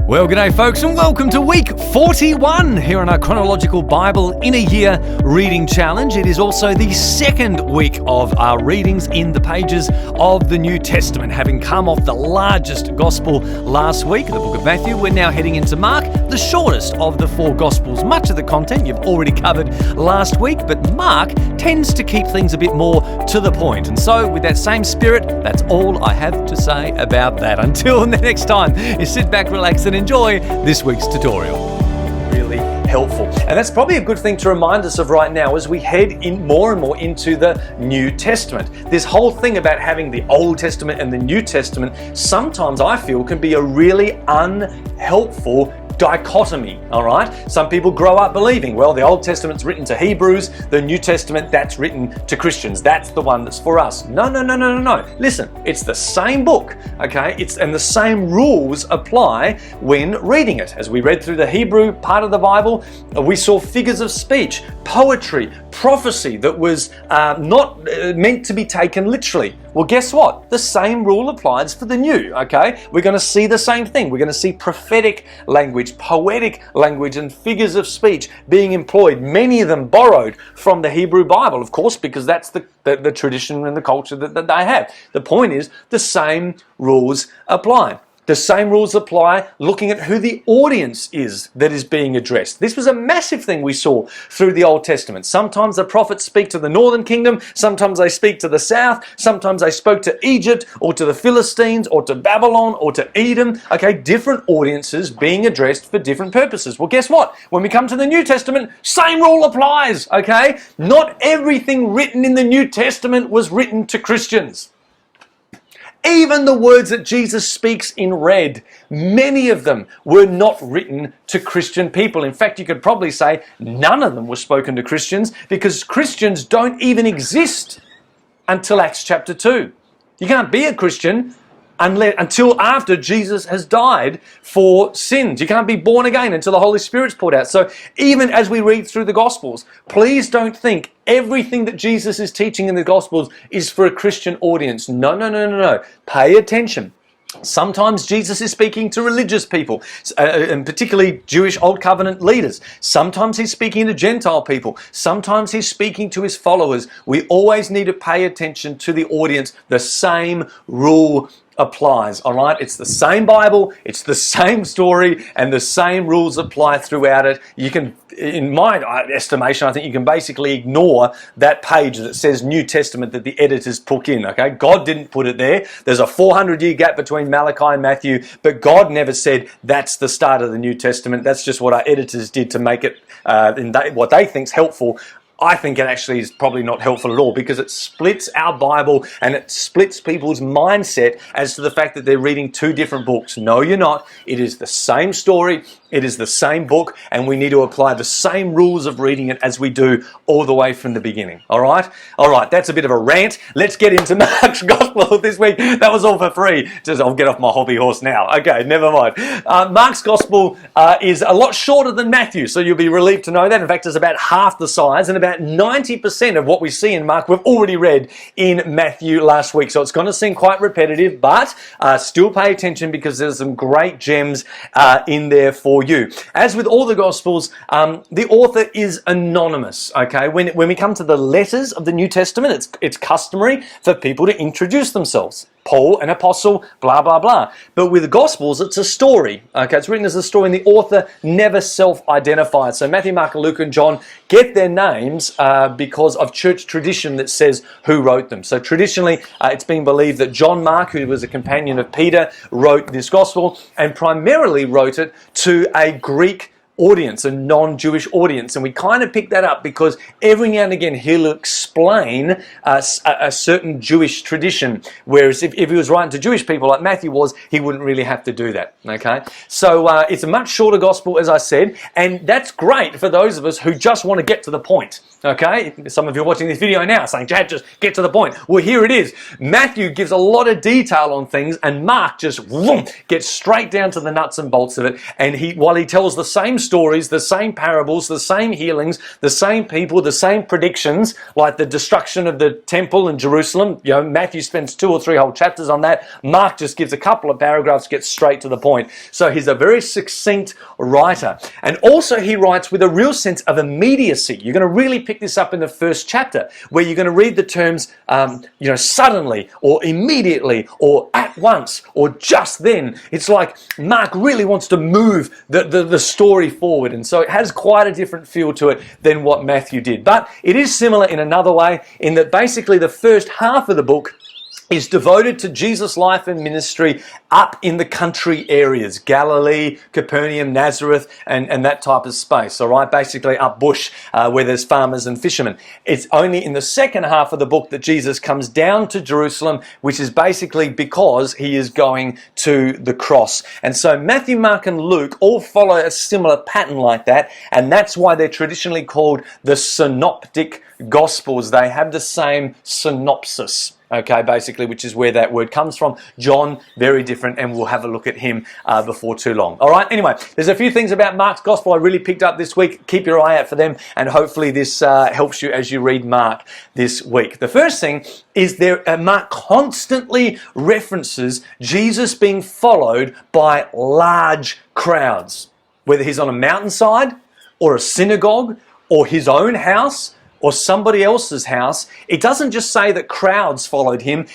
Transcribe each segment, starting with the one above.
Well, g'day folks, and welcome to week 41 here on our Chronological Bible-in-a-Year reading challenge. It is also the second week of our readings in the pages of the New Testament. Having come off the largest gospel last week, the book of Matthew, we're now heading into Mark, the shortest of the four gospels. Much of the content you've already covered last week, but Mark tends to keep things a bit more to the point. And so, with that same spirit, that's all I have to say about that. Until the next time, you sit back, relax, and enjoy this week's tutorial. Really helpful. And that's probably a good thing to remind us of right now as we head in more and more into the New Testament. This whole thing about having the Old Testament and the New Testament sometimes I feel can be a really unhelpful dichotomy, all right? Some people grow up believing, well, the Old Testament's written to Hebrews, the New Testament, that's written to Christians. That's the one that's for us. No. Listen, it's the same book, okay? And the same rules apply when reading it. As we read through the Hebrew part of the Bible, we saw figures of speech, poetry, prophecy that was not meant to be taken literally. Well, guess what? The same rule applies for the new, okay? We're going to see the same thing. We're going to see prophetic language, poetic language, and figures of speech being employed, many of them borrowed from the Hebrew Bible, of course, because that's the tradition and the culture that they have. The point is, the same rules apply. The same rules apply looking at who the audience is that is being addressed. This was a massive thing we saw through the Old Testament. Sometimes the prophets speak to the northern kingdom, sometimes they speak to the south, sometimes they spoke to Egypt or to the Philistines or to Babylon or to Edom. Okay, different audiences being addressed for different purposes. Well, guess what? When we come to the New Testament, same rule applies, okay? Not everything written in the New Testament was written to Christians. Even the words that Jesus speaks in red, many of them were not written to Christian people. In fact, you could probably say none of them were spoken to Christians because Christians don't even exist until Acts chapter 2. You can't be a Christian until after Jesus has died for sins. You can't be born again until the Holy Spirit's poured out. So even as we read through the Gospels, please don't think everything that Jesus is teaching in the Gospels is for a Christian audience. No. Pay attention. Sometimes Jesus is speaking to religious people, and particularly Jewish Old Covenant leaders. Sometimes he's speaking to Gentile people. Sometimes he's speaking to his followers. We always need to pay attention to the audience. The same rule applies, all right? It's the same Bible, it's the same story, and the same rules apply throughout it. You can, in my estimation, I think you can basically ignore that page that says New Testament that the editors put in, okay? God didn't put it there. There's a 400-year gap between Malachi and Matthew, but God never said that's the start of the New Testament. That's just what our editors did to make it what they think's helpful. I think it actually is probably not helpful at all because it splits our Bible and it splits people's mindset as to the fact that they're reading two different books. No, you're not. It is the same story. It is the same book, and we need to apply the same rules of reading it as we do all the way from the beginning. All right? All right, that's a bit of a rant. Let's get into Mark's Gospel this week. That was all for free. I'll get off my hobby horse now. Okay, never mind. Mark's Gospel is a lot shorter than Matthew, so you'll be relieved to know that. In fact, it's about half the size, and about 90% of what we see in Mark we've already read in Matthew last week. So it's going to seem quite repetitive, but still pay attention because there's some great gems in there for you. As with all the Gospels, the author is anonymous, okay? When we come to the letters of the New Testament, it's customary for people to introduce themselves. Paul, an apostle, blah, blah, blah. But with the Gospels, it's a story, okay? It's written as a story, and the author never self-identifies. So Matthew, Mark, Luke, and John get their names because of church tradition that says who wrote them. So traditionally, it's been believed that John Mark, who was a companion of Peter, wrote this Gospel and primarily wrote it to a Greek audience, a non-Jewish audience, and we kind of pick that up because every now and again he'll explain a certain Jewish tradition, whereas if he was writing to Jewish people like Matthew was, he wouldn't really have to do that, okay? So it's a much shorter gospel, as I said, and that's great for those of us who just want to get to the point, okay? Some of you are watching this video now saying, Chad, just get to the point. Well, here it is. Matthew gives a lot of detail on things, and Mark just gets straight down to the nuts and bolts of it, and while he tells the same stories, the same parables, the same healings, the same people, the same predictions, like the destruction of the temple in Jerusalem. You know, Matthew spends 2 or 3 whole chapters on that. Mark just gives a couple of paragraphs, gets straight to the point. So he's a very succinct writer. And also he writes with a real sense of immediacy. You're going to really pick this up in the first chapter, where you're going to read the terms, suddenly, or immediately, or at once, or just then. It's like Mark really wants to move the story forward, and so it has quite a different feel to it than what Matthew did. But it is similar in another way, in that basically the first half of the book is devoted to Jesus' life and ministry up in the country areas, Galilee, Capernaum, Nazareth, and that type of space, all right? Basically up bush where there's farmers and fishermen. It's only in the second half of the book that Jesus comes down to Jerusalem, which is basically because he is going to the cross. And so Matthew, Mark, and Luke all follow a similar pattern like that, and that's why they're traditionally called the Synoptic Gospels. They have the same synopsis. Okay, basically, which is where that word comes from. John, very different, and we'll have a look at him before too long. All right, anyway, there's a few things about Mark's Gospel I really picked up this week. Keep your eye out for them, and hopefully this helps you as you read Mark this week. The first thing is Mark constantly references Jesus being followed by large crowds, whether he's on a mountainside or a synagogue or his own house or somebody else's house. It doesn't just say that crowds followed him.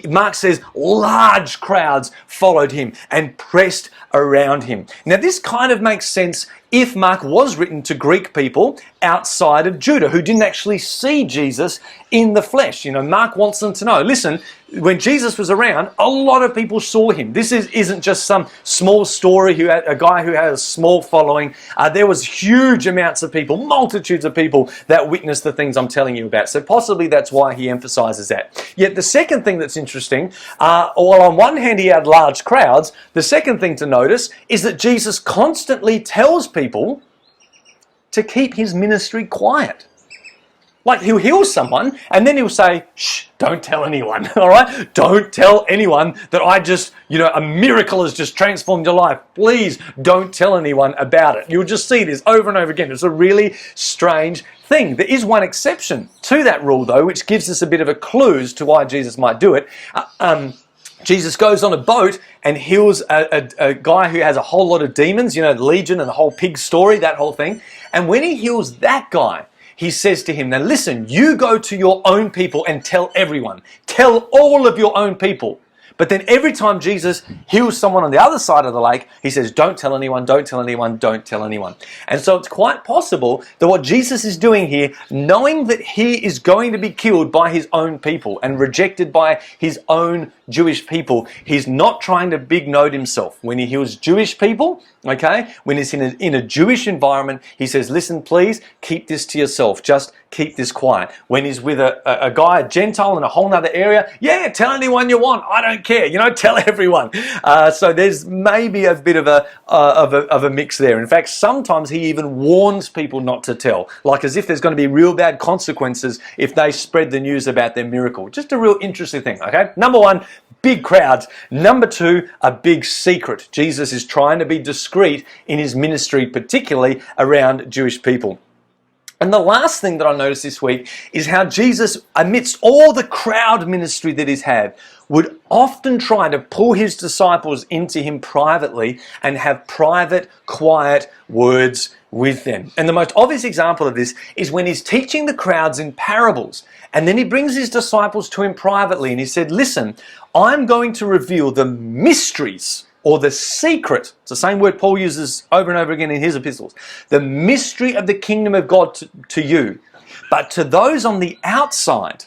Mark says large crowds followed him and pressed around him. Now this kind of makes sense if Mark was written to Greek people outside of Judah who didn't actually see Jesus in the flesh. You know, Mark wants them to know, listen, when Jesus was around, a lot of people saw him. This isn't just some small story a guy who had a small following. There was huge amounts of people, multitudes of people that witnessed the things I'm telling you about. So possibly that's why he emphasizes that. Yet the second thing that's interesting, while on one hand he had large crowds, the second thing to notice is that Jesus constantly tells people to keep his ministry quiet. Like he'll heal someone and then he'll say, shh, don't tell anyone, all right? Don't tell anyone that a miracle has just transformed your life. Please don't tell anyone about it. You'll just see this over and over again. It's a really strange thing. There is one exception to that rule though, which gives us a bit of a clue as to why Jesus might do it. Jesus goes on a boat and heals a guy who has a whole lot of demons, the Legion and the whole pig story, that whole thing. And when he heals that guy, he says to him, now listen, you go to your own people and tell everyone. Tell all of your own people. But then every time Jesus heals someone on the other side of the lake, he says, don't tell anyone, don't tell anyone, don't tell anyone. And so it's quite possible that what Jesus is doing here, knowing that he is going to be killed by his own people and rejected by his own Jewish people, he's not trying to big note himself. When he heals Jewish people, okay, when he's in a Jewish environment, he says, listen, please keep this to yourself. Just keep this quiet. When he's with a guy, a Gentile in a whole other area, yeah, tell anyone you want. I don't care. Tell everyone. So there's maybe a bit of a mix there. In fact, sometimes he even warns people not to tell, like as if there's going to be real bad consequences if they spread the news about their miracle. Just a real interesting thing, okay? Number one, big crowds. Number two, a big secret. Jesus is trying to be discreet in his ministry, particularly around Jewish people. And the last thing that I noticed this week is how Jesus, amidst all the crowd ministry that he's had, would often try to pull his disciples into him privately and have private, quiet words with them. And the most obvious example of this is when he's teaching the crowds in parables. And then he brings his disciples to him privately and he said, listen, I'm going to reveal the mysteries or the secret. It's the same word Paul uses over and over again in his epistles. The mystery of the kingdom of God to you. But to those on the outside,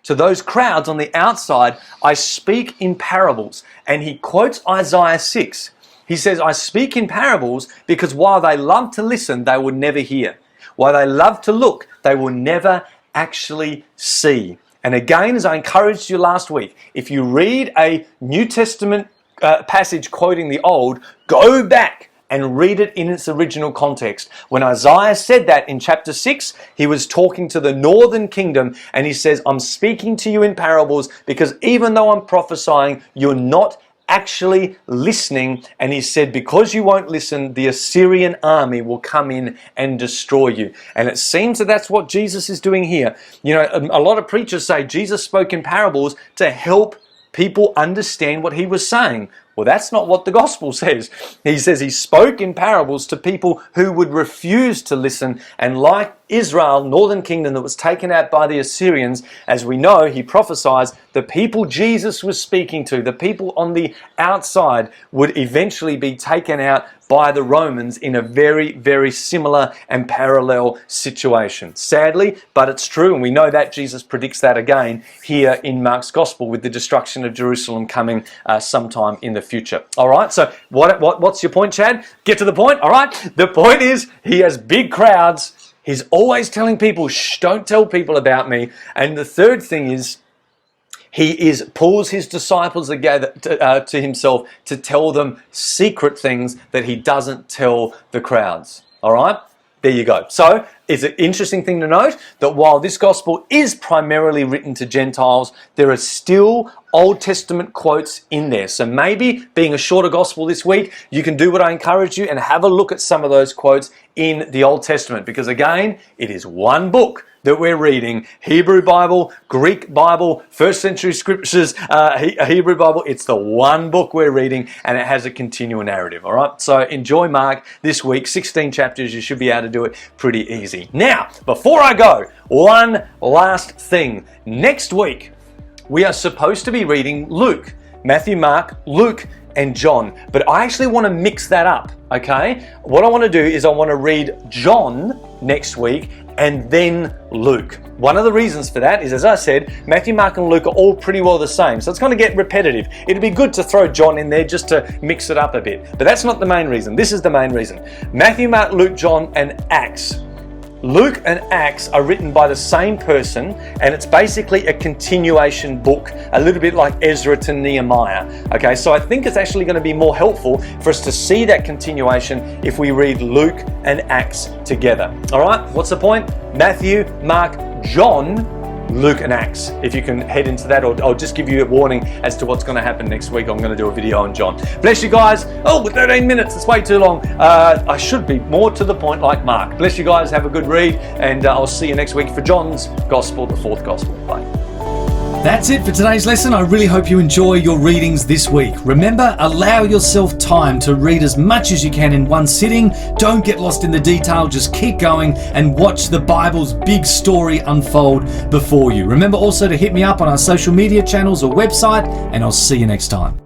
to those crowds on the outside, I speak in parables. And he quotes Isaiah 6. He says, I speak in parables because while they love to listen, they will never hear. While they love to look, they will never actually see. And again, as I encouraged you last week, if you read a New Testament passage quoting the Old, go back and read it in its original context. When Isaiah said that in chapter 6, he was talking to the northern kingdom and he says, I'm speaking to you in parables because even though I'm prophesying, you're not actually listening, and he said, because you won't listen, the Assyrian army will come in and destroy you. And it seems that that's what Jesus is doing here. You know, a lot of preachers say Jesus spoke in parables to help people understand what he was saying. Well, that's not what the gospel says. He says he spoke in parables to people who would refuse to listen. And like Israel, northern kingdom that was taken out by the Assyrians, as we know, he prophesies the people Jesus was speaking to, the people on the outside, would eventually be taken out by the Romans in a very, very similar and parallel situation. Sadly, but it's true, and we know that Jesus predicts that again here in Mark's Gospel with the destruction of Jerusalem coming sometime in the future. All right, so what's your point, Chad? Get to the point, all right? The point is he has big crowds. He's always telling people, shh, don't tell people about me. And the third thing is, he pulls his disciples together to himself to tell them secret things that he doesn't tell the crowds. All right? There you go. So it's an interesting thing to note that while this gospel is primarily written to Gentiles, there are still Old Testament quotes in there. So maybe being a shorter gospel this week, you can do what I encourage you and have a look at some of those quotes in the Old Testament. Because again, it is one book that we're reading. Hebrew Bible, Greek Bible, first century scriptures, Hebrew Bible. It's the one book we're reading, and it has a continual narrative. All right. So enjoy Mark this week. 16 chapters. You should be able to do it pretty easy. Now, before I go, one last thing. Next week, we are supposed to be reading Luke, Matthew, Mark, Luke, and John. But I actually want to mix that up, okay? What I want to do is I want to read John next week and then Luke. One of the reasons for that is, as I said, Matthew, Mark, and Luke are all pretty well the same. So it's going to get repetitive. It'd be good to throw John in there just to mix it up a bit. But that's not the main reason. This is the main reason. Matthew, Mark, Luke, John, and Acts. Luke and Acts are written by the same person, and it's basically a continuation book, a little bit like Ezra to Nehemiah. Okay, so I think it's actually going to be more helpful for us to see that continuation if we read Luke and Acts together. All right, what's the point? Matthew, Mark, John, Luke and Acts. If you can head into that, or I'll just give you a warning as to what's going to happen next week. I'm going to do a video on John. Bless you guys. Oh, 13 minutes. It's way too long. I should be more to the point like Mark. Bless you guys. Have a good read, and I'll see you next week for John's Gospel, the fourth Gospel. Bye. That's it for today's lesson. I really hope you enjoy your readings this week. Remember, allow yourself time to read as much as you can in one sitting. Don't get lost in the detail. Just keep going and watch the Bible's big story unfold before you. Remember also to hit me up on our social media channels or website, and I'll see you next time.